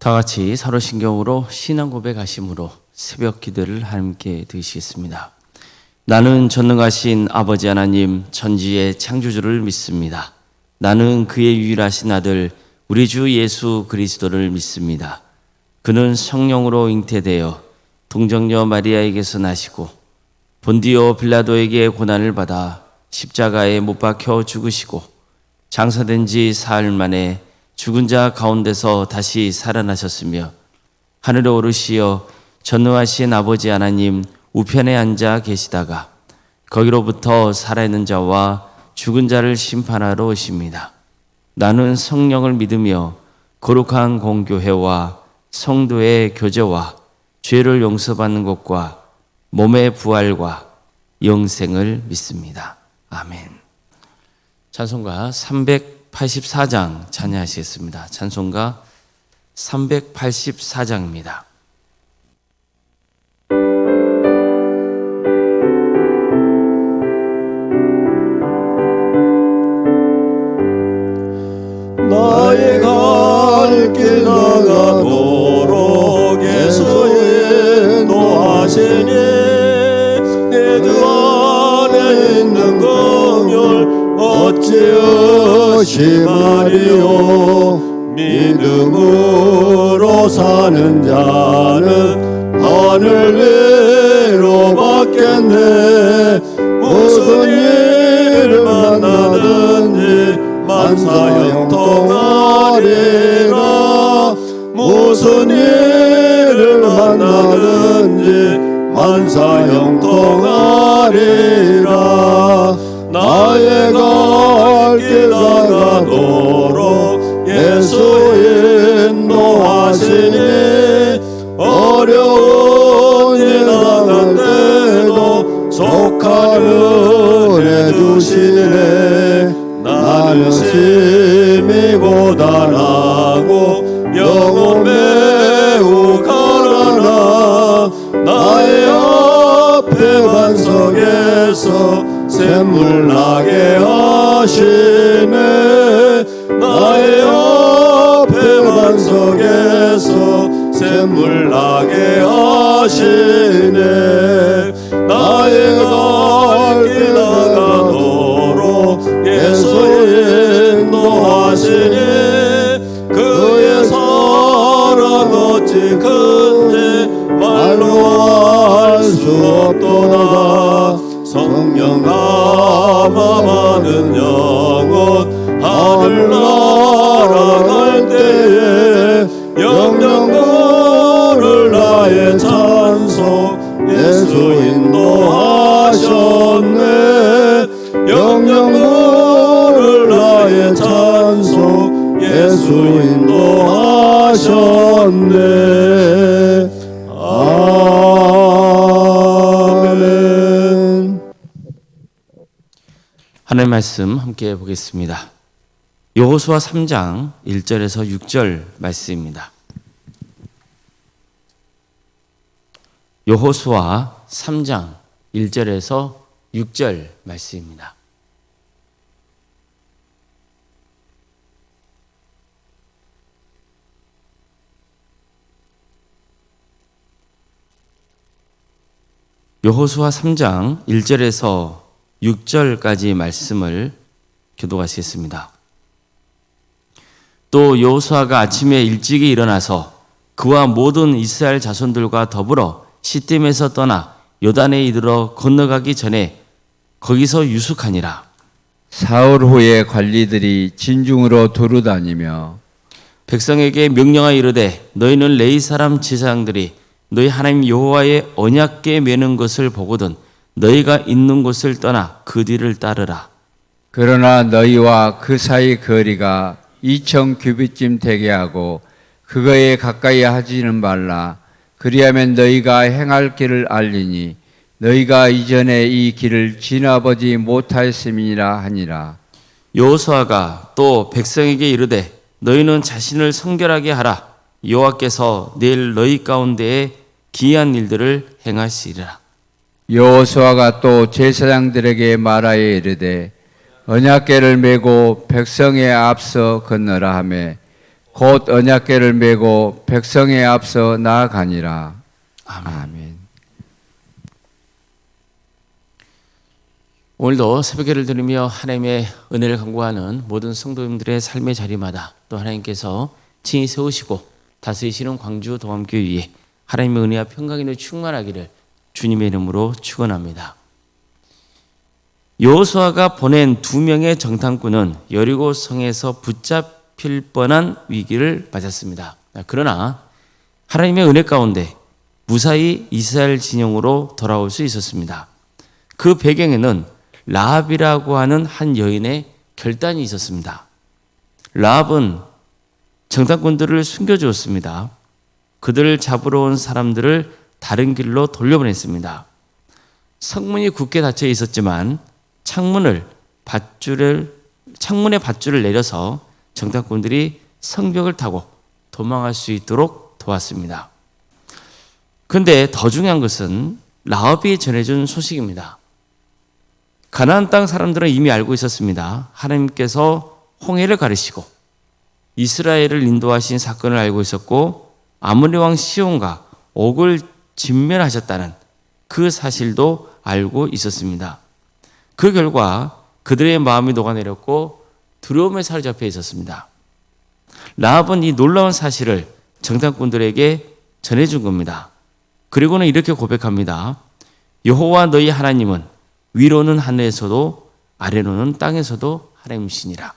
다 같이 사도신경으로 신앙 고백하심으로 새벽 기도를 함께 드리시겠습니다. 나는 전능하신 아버지 하나님 천지의 창조주를 믿습니다. 나는 그의 유일하신 아들 우리 주 예수 그리스도를 믿습니다. 그는 성령으로 잉태되어 동정녀 마리아에게서 나시고 본디오 빌라도에게 고난을 받아 십자가에 못 박혀 죽으시고 장사된 지 사흘 만에 죽은 자 가운데서 다시 살아나셨으며 하늘에 오르시어 전능하신 아버지 하나님 우편에 앉아 계시다가 거기로부터 살아있는 자와 죽은 자를 심판하러 오십니다. 나는 성령을 믿으며 거룩한 공교회와 성도의 교제와 죄를 용서받는 것과 몸의 부활과 영생을 믿습니다. 아멘. 찬송가 384장 찬양하시겠습니다. 찬송가 384장입니다. 나의 갈 길 나가도록 예수 인도하시니 내 주 안에 있는 긍휼 어찌 의심하리요. 믿음으로 사는 자는 하늘 위로 받겠네. 무슨 일을 만나든지 만사형통하리라. 무슨 일을 만나든지 만사형통하리라. 나의 갈 길 나가도록 예수 인도하시니 어려운 일 당할 때도 속한 은혜 주시네. 나는 심히 고단하고 영혼 매우 가라나. 나의 앞에 반석에서 샘물 나게 하시네. 나의 앞에 반석에서 샘물 나게 하시네. 나의 갈 길 나가도록 예수 인도하시니 그의 사랑 어찌 큰지 말로 알 수 없도다. 성령 감화받은 영혼 하늘 날아갈 때에 영영 부를 나의 찬송 예수 인도하셨네. 영영 부를 나의 찬송 예수 인도하셨네. 아멘. 하나님의 말씀 함께 보겠습니다. 여호수아 3장 1절에서 6절 말씀입니다. 여호수아 3장 1절에서 6절 말씀입니다. 여호수아 3장 1절에서 6절까지 말씀을 교독하시겠습니다. 또 여호수아가 아침에 일찍이 일어나서 그와 모든 이스라엘 자손들과 더불어 시딤에서 떠나 요단에 이르러 건너가기 전에 거기서 유숙하니라. 사흘 후에 관리들이 진중으로 두루다니며 백성에게 명령하여 이르되 너희는 레위 사람 제사장들이 너희 하나님 여호와의 언약궤 매는 것을 보거든 너희가 있는 곳을 떠나 그 뒤를 따르라. 그러나 너희와 그 사이 거리가 2,000 규빗쯤 되게 하고 그거에 가까이 하지는 말라. 그리하면 너희가 행할 길을 알리니 너희가 이전에 이 길을 지나보지 못하였음이니라 하니라. 여호수아가 또 백성에게 이르되 너희는 자신을 성결하게 하라. 여호와께서 내일 너희 가운데에 기이한 일들을 행하시리라. 여호수아가 또 제사장들에게 말하여 이르되 언약궤를 메고 백성에 앞서 건너라 하매 곧 언약궤를 메고 백성에 앞서 나아가니라. 아멘. 오늘도 새벽기를 들으며 하나님의 은혜를 간구하는 모든 성도님들의 삶의 자리마다 또 하나님께서 친히 세우시고 다스리시는 광주 동암교회 위에 하나님의 은혜와 평강이 충만하기를 주님의 이름으로 축원합니다. 여호수아가 보낸 2명의 정탐꾼은 여리고 성에서 붙잡힐 뻔한 위기를 맞았습니다. 그러나 하나님의 은혜 가운데 무사히 이스라엘 진영으로 돌아올 수 있었습니다. 그 배경에는 라합이라고 하는 한 여인의 결단이 있었습니다. 라합은 정탐꾼들을 숨겨주었습니다. 그들을 잡으러 온 사람들을 다른 길로 돌려보냈습니다. 성문이 굳게 닫혀 있었지만 창문의 밧줄을 내려서 정탐꾼들이 성벽을 타고 도망할 수 있도록 도왔습니다. 그런데 더 중요한 것은 라합이 전해준 소식입니다. 가나안 땅 사람들은 이미 알고 있었습니다. 하나님께서 홍해를 가르시고 이스라엘을 인도하신 사건을 알고 있었고 아모리 왕 시온과 옥을 진멸하셨다는 그 사실도 알고 있었습니다. 그 결과 그들의 마음이 녹아내렸고 두려움에 사로잡혀 있었습니다. 라합은 이 놀라운 사실을 정탐꾼들에게 전해준 겁니다. 그리고는 이렇게 고백합니다. 여호와 너희 하나님은 위로는 하늘에서도 아래로는 땅에서도 하나님이시니라.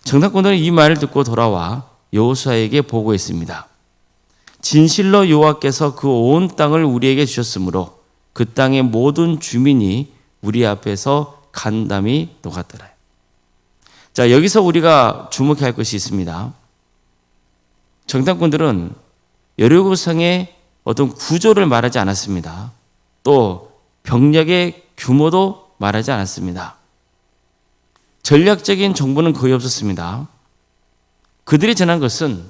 정탐꾼들은 이 말을 듣고 돌아와 여호수아에게 보고했습니다. 진실로 여호와께서 그 온 땅을 우리에게 주셨으므로 그 땅의 모든 주민이 우리 앞에서 간담이 녹았더라. 자, 여기서 우리가 주목해야 할 것이 있습니다. 정탐꾼들은 여리고성의 어떤 구조를 말하지 않았습니다. 또 병력의 규모도 말하지 않았습니다. 전략적인 정보는 거의 없었습니다. 그들이 전한 것은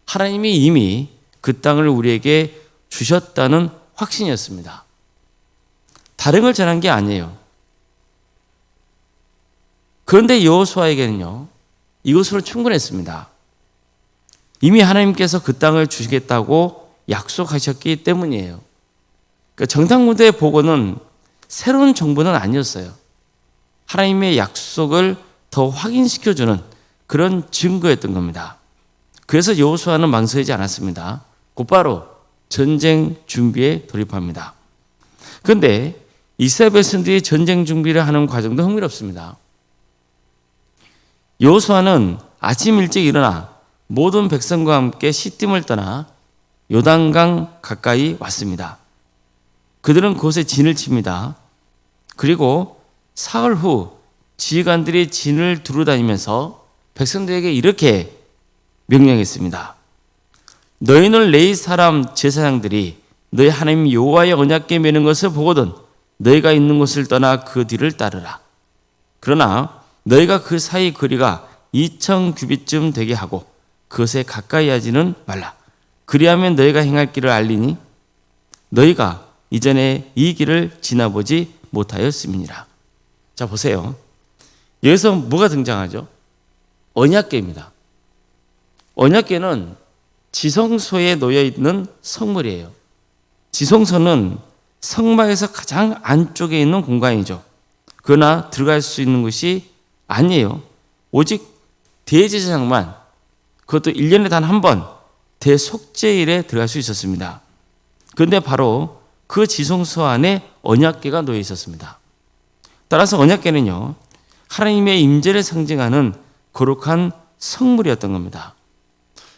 하나님이 이미 그 땅을 우리에게 주셨다는 확신이었습니다. 다른 걸 전한 게 아니에요. 그런데 여호수아에게는요, 이것으로 충분했습니다. 이미 하나님께서 그 땅을 주시겠다고 약속하셨기 때문이에요. 그러니까 정탐꾼들의 보고는 새로운 정보는 아니었어요. 하나님의 약속을 더 확인시켜주는 그런 증거였던 겁니다. 그래서 여호수아는 망설이지 않았습니다. 곧바로 전쟁 준비에 돌입합니다. 그런데 이스라엘 백성들이 전쟁 준비를 하는 과정도 흥미롭습니다. 여호수아는 아침 일찍 일어나 모든 백성과 함께 시딤을 떠나 요단강 가까이 왔습니다. 그들은 그곳에 진을 칩니다. 그리고 사흘 후 지휘관들이 진을 두루다니면서 백성들에게 이렇게 명령했습니다. 너희는 레위 사람 제사장들이 너희 하나님 여호와의 언약궤 메는 것을 보거든 너희가 있는 곳을 떠나 그 뒤를 따르라. 그러나 너희가 그 사이 거리가 2000규빗쯤 되게 하고 그것에 가까이 하지는 말라. 그리하면 너희가 행할 길을 알리니 너희가 이전에 이 길을 지나보지 못하였음이니라. 자, 보세요. 여기서 뭐가 등장하죠? 언약궤입니다. 언약궤는 지성소에 놓여 있는 성물이에요. 지성소는 성막에서 가장 안쪽에 있는 공간이죠. 그러나 들어갈 수 있는 것이 아니에요. 오직 대제사장만, 그것도 1년에 단 한 번 대속죄일에 들어갈 수 있었습니다. 그런데 바로 그 지성소 안에 언약궤가 놓여 있었습니다. 따라서 언약궤는요, 하나님의 임재를 상징하는 거룩한 성물이었던 겁니다.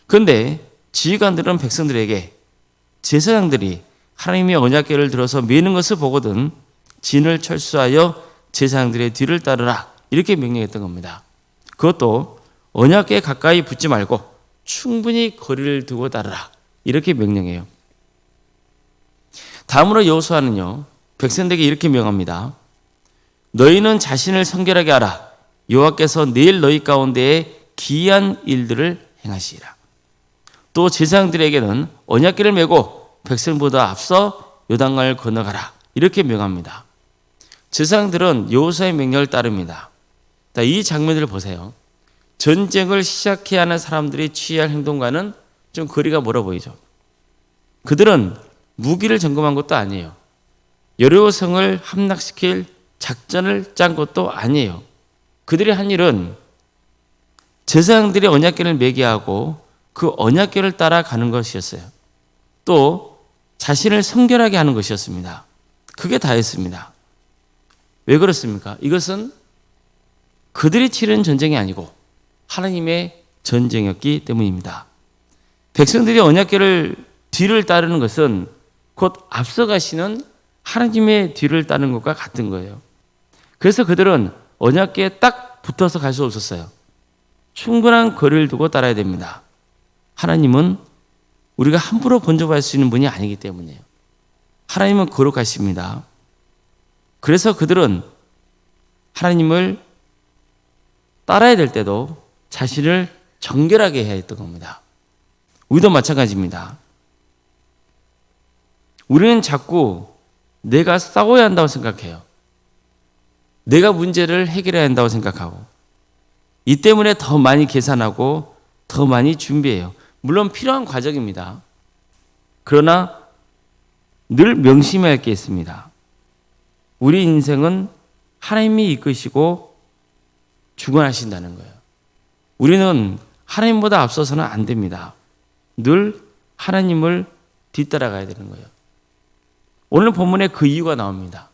그런데 지휘관들은 백성들에게 제사장들이 하나님의 언약궤를 들어서 메는 것을 보거든 진을 철수하여 제사장들의 뒤를 따르라 이렇게 명령했던 겁니다. 그것도 언약궤에 가까이 붙지 말고 충분히 거리를 두고 따르라 이렇게 명령해요. 다음으로 여호수아는요, 백성들에게 이렇게 명합니다. 너희는 자신을 성결하게 하라. 여호와께서 내일 너희 가운데에 기이한 일들을 행하시리라. 또 제사장들에게는 언약궤를 메고 백성보다 앞서 요단강을 건너가라 이렇게 명합니다. 제사장들은 여호수아의 명령을 따릅니다. 이 장면을 보세요. 전쟁을 시작해야 하는 사람들이 취할 행동과는 좀 거리가 멀어 보이죠. 그들은 무기를 점검한 것도 아니에요. 여러 성을 함락시킬 작전을 짠 것도 아니에요. 그들이 한 일은 제사장들이 언약궤를 매게 하고 그 언약궤를 따라가는 것이었어요. 또 자신을 성결하게 하는 것이었습니다. 그게 다였습니다. 왜 그렇습니까? 이것은 그들이 치른 전쟁이 아니고 하나님의 전쟁이었기 때문입니다. 백성들이 언약궤를 뒤를 따르는 것은 곧 앞서가시는 하나님의 뒤를 따르는 것과 같은 거예요. 그래서 그들은 언약궤에 딱 붙어서 갈 수 없었어요. 충분한 거리를 두고 따라야 됩니다. 하나님은 우리가 함부로 번져갈 수 있는 분이 아니기 때문이에요. 하나님은 거룩하십니다. 그래서 그들은 하나님을 따라야 될 때도 자신을 정결하게 해야 했던 겁니다. 우리도 마찬가지입니다. 우리는 자꾸 내가 싸워야 한다고 생각해요. 내가 문제를 해결해야 한다고 생각하고 이 때문에 더 많이 계산하고 더 많이 준비해요. 물론 필요한 과정입니다. 그러나 늘 명심해야 할 게 있습니다. 우리 인생은 하나님이 이끄시고 주관하신다는 거예요. 우리는 하나님보다 앞서서는 안 됩니다. 늘 하나님을 뒤따라가야 되는 거예요. 오늘 본문에 그 이유가 나옵니다.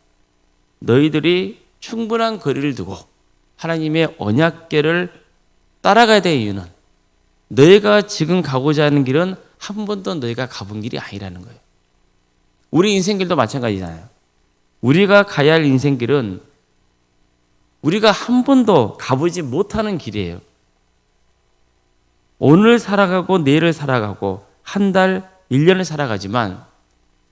너희들이 충분한 거리를 두고 하나님의 언약궤를 따라가야 될 이유는 너희가 지금 가고자 하는 길은 한 번도 너희가 가본 길이 아니라는 거예요. 우리 인생길도 마찬가지잖아요. 우리가 가야 할 인생길은 우리가 한 번도 가보지 못하는 길이에요. 오늘 살아가고 내일을 살아가고 한 달, 1년을 살아가지만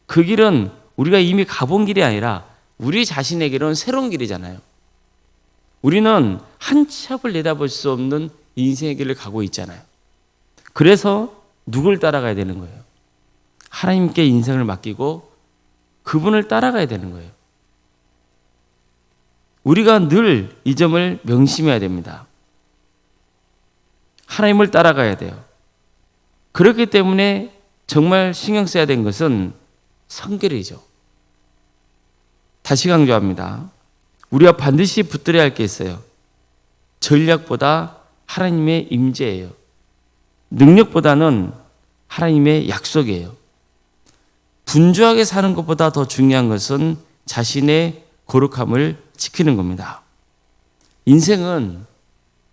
그 길은 우리가 이미 가본 길이 아니라 우리 자신에게는 새로운 길이잖아요. 우리는 한 치 앞을 내다볼 수 없는 인생의 길을 가고 있잖아요. 그래서 누굴 따라가야 되는 거예요? 하나님께 인생을 맡기고 그분을 따라가야 되는 거예요. 우리가 늘 이 점을 명심해야 됩니다. 하나님을 따라가야 돼요. 그렇기 때문에 정말 신경 써야 되는 것은 성결이죠. 다시 강조합니다. 우리가 반드시 붙들어야 할 게 있어요. 전략보다 하나님의 임재예요. 능력보다는 하나님의 약속이에요. 분주하게 사는 것보다 더 중요한 것은 자신의 거룩함을 지키는 겁니다. 인생은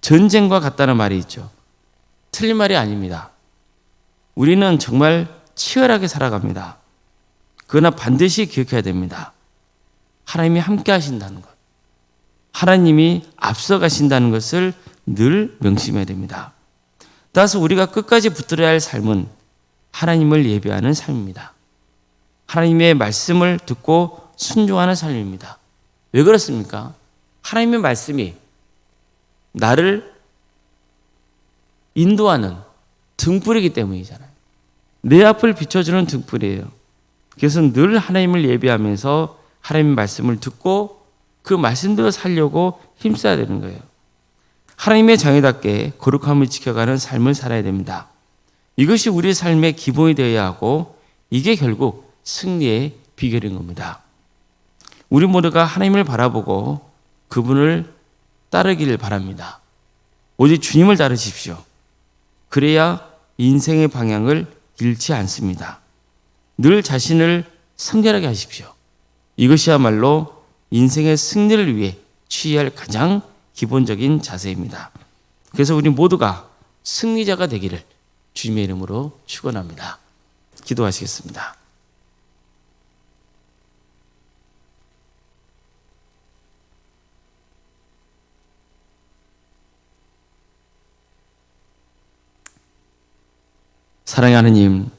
전쟁과 같다는 말이 있죠. 틀린 말이 아닙니다. 우리는 정말 치열하게 살아갑니다. 그러나 반드시 기억해야 됩니다. 하나님이 함께 하신다는 것. 하나님이 앞서 가신다는 것을 늘 명심해야 됩니다. 따라서 우리가 끝까지 붙들어야 할 삶은 하나님을 예배하는 삶입니다. 하나님의 말씀을 듣고 순종하는 삶입니다. 왜 그렇습니까? 하나님의 말씀이 나를 인도하는 등불이기 때문이잖아요. 내 앞을 비춰주는 등불이에요. 그래서 늘 하나님을 예배하면서 하나님의 말씀을 듣고 그 말씀대로 살려고 힘써야 되는 거예요. 하나님의 자녀답게 거룩함을 지켜가는 삶을 살아야 됩니다. 이것이 우리 삶의 기본이 되어야 하고 이게 결국 승리의 비결인 겁니다. 우리 모두가 하나님을 바라보고 그분을 따르기를 바랍니다. 오직 주님을 따르십시오. 그래야 인생의 방향을 잃지 않습니다. 늘 자신을 성결하게 하십시오. 이것이야말로 인생의 승리를 위해 취해야 할 가장 기본적인 자세입니다. 그래서 우리 모두가 승리자가 되기를 주님의 이름으로 축원합니다. 기도하시겠습니다. 사랑의 하나님,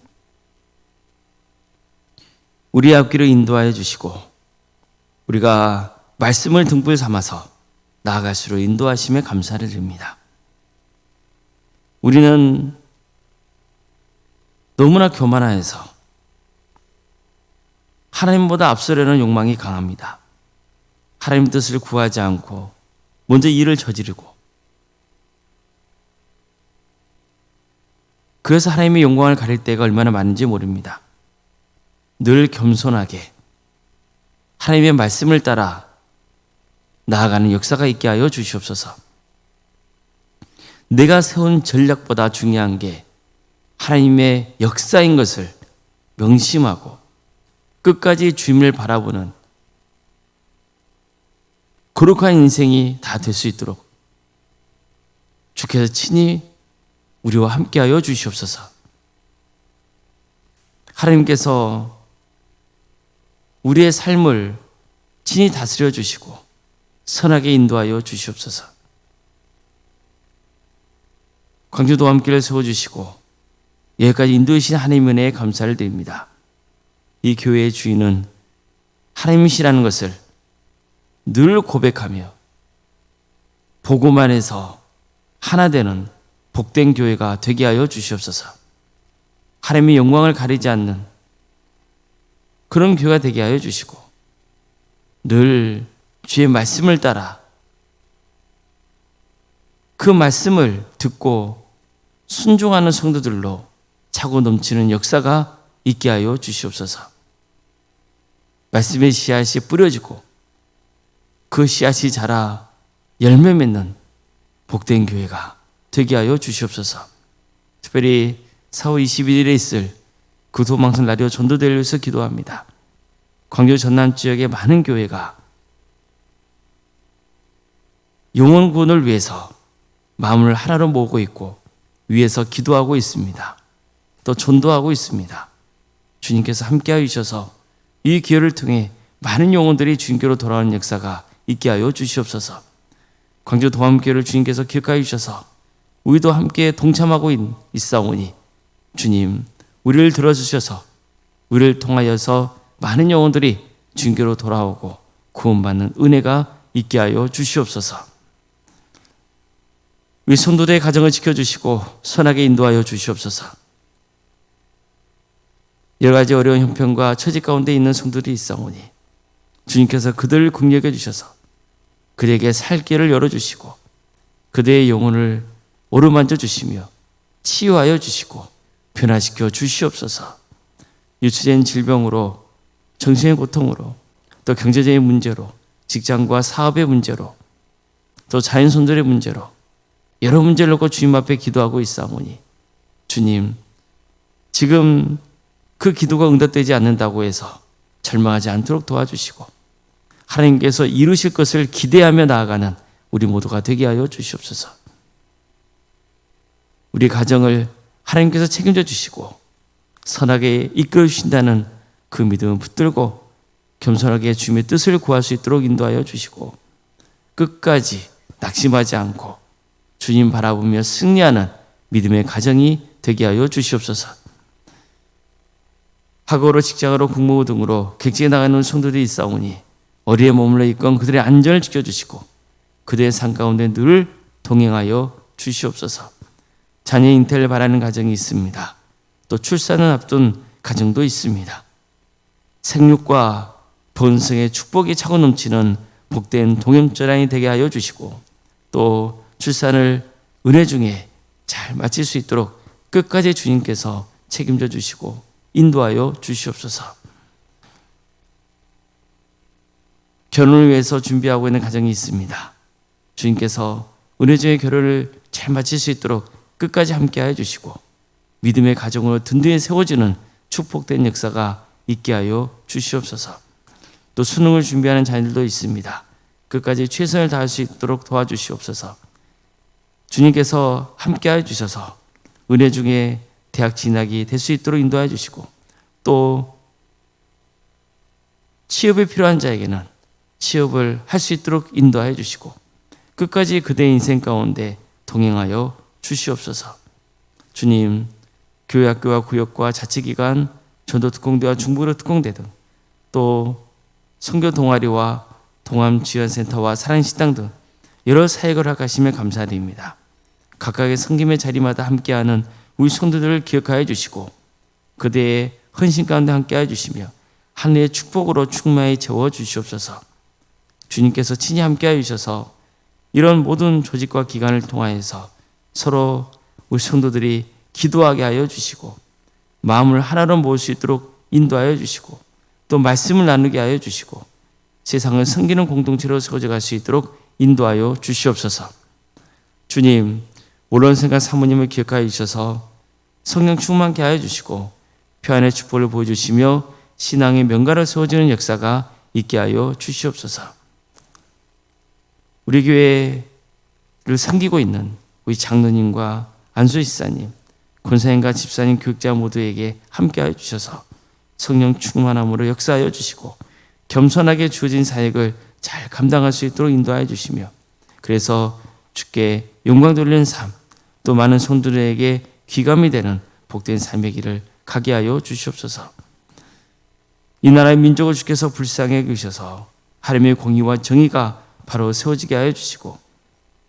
우리의 앞길을 인도하여 주시고 우리가 말씀을 등불 삼아서 나아갈수록 인도하심에 감사를 드립니다. 우리는 너무나 교만해서 하나님보다 앞서려는 욕망이 강합니다. 하나님 뜻을 구하지 않고 먼저 일을 저지르고 그래서 하나님의 영광을 가릴 때가 얼마나 많은지 모릅니다. 늘 겸손하게 하나님의 말씀을 따라 나아가는 역사가 있게 하여 주시옵소서. 내가 세운 전략보다 중요한 게 하나님의 역사인 것을 명심하고 끝까지 주님을 바라보는 거룩한 인생이 다 될 수 있도록 주께서 친히 우리와 함께하여 주시옵소서. 하나님께서 우리의 삶을 친히 다스려 주시고 선하게 인도하여 주시옵소서. 광주도 함께를 세워주시고 여기까지 인도해 주신 하나님의 은혜에 감사를 드립니다. 이 교회의 주인은 하나님이시라는 것을 늘 고백하며 보고만 해서 하나 되는 복된 교회가 되게 하여 주시옵소서. 하나님의 영광을 가리지 않는 그런 교회가 되게 하여 주시고 늘 주의 말씀을 따라 그 말씀을 듣고 순종하는 성도들로 차고 넘치는 역사가 있게 하여 주시옵소서. 말씀의 씨앗이 뿌려지고 그 씨앗이 자라 열매 맺는 복된 교회가 되게 하여 주시옵소서. 특별히 4월 21일에 있을 구도망선 라디오 전도대회를 위해서 기도합니다. 광주 전남 지역의 많은 교회가 영혼 구원을 위해서 마음을 하나로 모으고 있고 위에서 기도하고 있습니다. 또 전도하고 있습니다. 주님께서 함께하여 주셔서 이 기회를 통해 많은 영혼들이 주님께로 돌아오는 역사가 있게 하여 주시옵소서. 광주 도함교회를 주님께서 기억하여 주셔서 우리도 함께 동참하고 있사오니 주님 우리를 들어주셔서 우리를 통하여서 많은 영혼들이 주님께로 돌아오고 구원받는 은혜가 있게 하여 주시옵소서. 우리 성도들의 가정을 지켜주시고 선하게 인도하여 주시옵소서. 여러 가지 어려운 형편과 처지 가운데 있는 성도들이 있사오니 주님께서 그들을 긍휼히 주셔서 그들에게 살 길을 열어주시고 그들의 영혼을 오르만져 주시며 치유하여 주시고 변화시켜 주시옵소서. 유추된 질병으로 정신의 고통으로 또 경제적인 문제로 직장과 사업의 문제로 또 자연손들의 문제로 여러 문제를 놓고 주님 앞에 기도하고 있사오니 주님 지금 그 기도가 응답되지 않는다고 해서 절망하지 않도록 도와주시고 하나님께서 이루실 것을 기대하며 나아가는 우리 모두가 되게 하여 주시옵소서. 우리 가정을 하나님께서 책임져 주시고 선하게 이끌어 주신다는 그 믿음을 붙들고 겸손하게 주님의 뜻을 구할 수 있도록 인도하여 주시고 끝까지 낙심하지 않고 주님 바라보며 승리하는 믿음의 가정이 되게 하여 주시옵소서. 학업으로 직장으로 공무 등으로 객지에 나가는 성도들이 있사오니 어디에 머물러 있건 그들의 안전을 지켜주시고 그들의 삶 가운데 늘 동행하여 주시옵소서. 자녀 잉태를 바라는 가정이 있습니다. 또 출산을 앞둔 가정도 있습니다. 생육과 번성의 축복이 차고 넘치는 복된 동염절환이 되게 하여 주시고 또 출산을 은혜 중에 잘 마칠 수 있도록 끝까지 주님께서 책임져 주시고 인도하여 주시옵소서. 결혼을 위해서 준비하고 있는 가정이 있습니다. 주님께서 은혜 중에 결혼을 잘 마칠 수 있도록 끝까지 함께하여 주시고 믿음의 가정으로 든든히 세워지는 축복된 역사가 있게 하여 주시옵소서. 또 수능을 준비하는 자녀들도 있습니다. 끝까지 최선을 다할 수 있도록 도와주시옵소서. 주님께서 함께하여 주셔서 은혜 중에 대학 진학이 될 수 있도록 인도하여 주시고 또 취업이 필요한 자에게는 취업을 할 수 있도록 인도하여 주시고 끝까지 그대의 인생 가운데 동행하여 주시옵소서. 주님, 교회학교와 구역과 자치기관, 전도특공대와 중부로 특공대 등 또 선교 동아리와 동암지원센터와 사랑식당 등 여러 사역을 하시며 감사드립니다. 각각의 섬김의 자리마다 함께하는 우리 성도들을 기억하여 주시고 그대의 헌신 가운데 함께하여 주시며 하늘의 축복으로 충만히 채워 주시옵소서. 주님께서 친히 함께하여 주셔서 이런 모든 조직과 기관을 통하여서 서로 우리 성도들이 기도하게 하여 주시고 마음을 하나로 모을 수 있도록 인도하여 주시고 또 말씀을 나누게 하여 주시고 세상을 섬기는 공동체로 세워져갈 수 있도록 인도하여 주시옵소서. 주님, 옳은 생각 사모님을 기억하여 주셔서 성령 충만케 하여 주시고 평안의 축복을 보여주시며 신앙의 명가를 세워지는 역사가 있게 하여 주시옵소서. 우리 교회를 섬기고 있는 우리 장로님과 안수지사님, 권사님과 집사님, 교육자 모두에게 함께하여 주셔서 성령 충만함으로 역사하여 주시고 겸손하게 주어진 사역을 잘 감당할 수 있도록 인도하여 주시며 그래서 주께 영광 돌리는 삶, 또 많은 성도들에게 귀감이 되는 복된 삶의 길을 가게 하여 주시옵소서. 이 나라의 민족을 주께서 불쌍히 여기셔서 하나님의 공의와 정의가 바로 세워지게 하여 주시고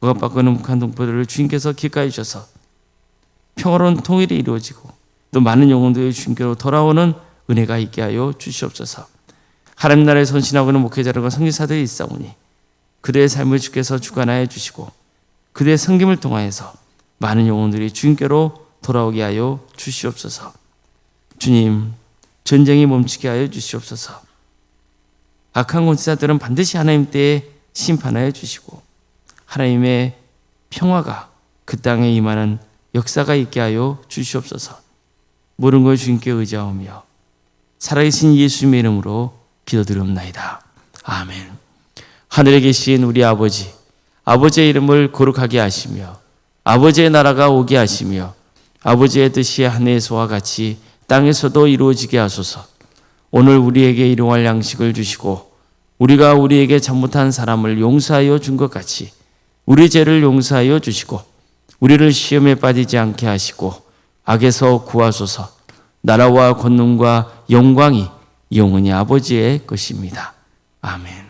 억압받고는 북한 동포들을 주님께서 기억하여 주셔서 평화로운 통일이 이루어지고 또 많은 영혼들이 주님께로 돌아오는 은혜가 있게 하여 주시옵소서. 하나님 나라에 선신하고 있는 목회자들과 선교사들이 있사오니 그들의 삶을 주께서 주관하여 주시고 그들의 섬김을 통하여서 많은 영혼들이 주님께로 돌아오게 하여 주시옵소서. 주님, 전쟁이 멈추게 하여 주시옵소서. 악한 권세자들은 반드시 하나님 때에 심판하여 주시고 하나님의 평화가 그 땅에 임하는 역사가 있게 하여 주시옵소서. 모든 걸 주님께 의지하오며 살아계신 예수님의 이름으로 기도드리옵나이다. 아멘. 하늘에 계신 우리 아버지, 아버지의 이름을 거룩하게 하시며 아버지의 나라가 오게 하시며 아버지의 뜻이 하늘에서와 같이 땅에서도 이루어지게 하소서. 오늘 우리에게 일용할 양식을 주시고 우리가 우리에게 잘못한 사람을 용서하여 준 것 같이 우리 죄를 용서하여 주시고 우리를 시험에 빠지지 않게 하시고 악에서 구하소서. 나라와 권능과 영광이 영원히 아버지의 것입니다. 아멘.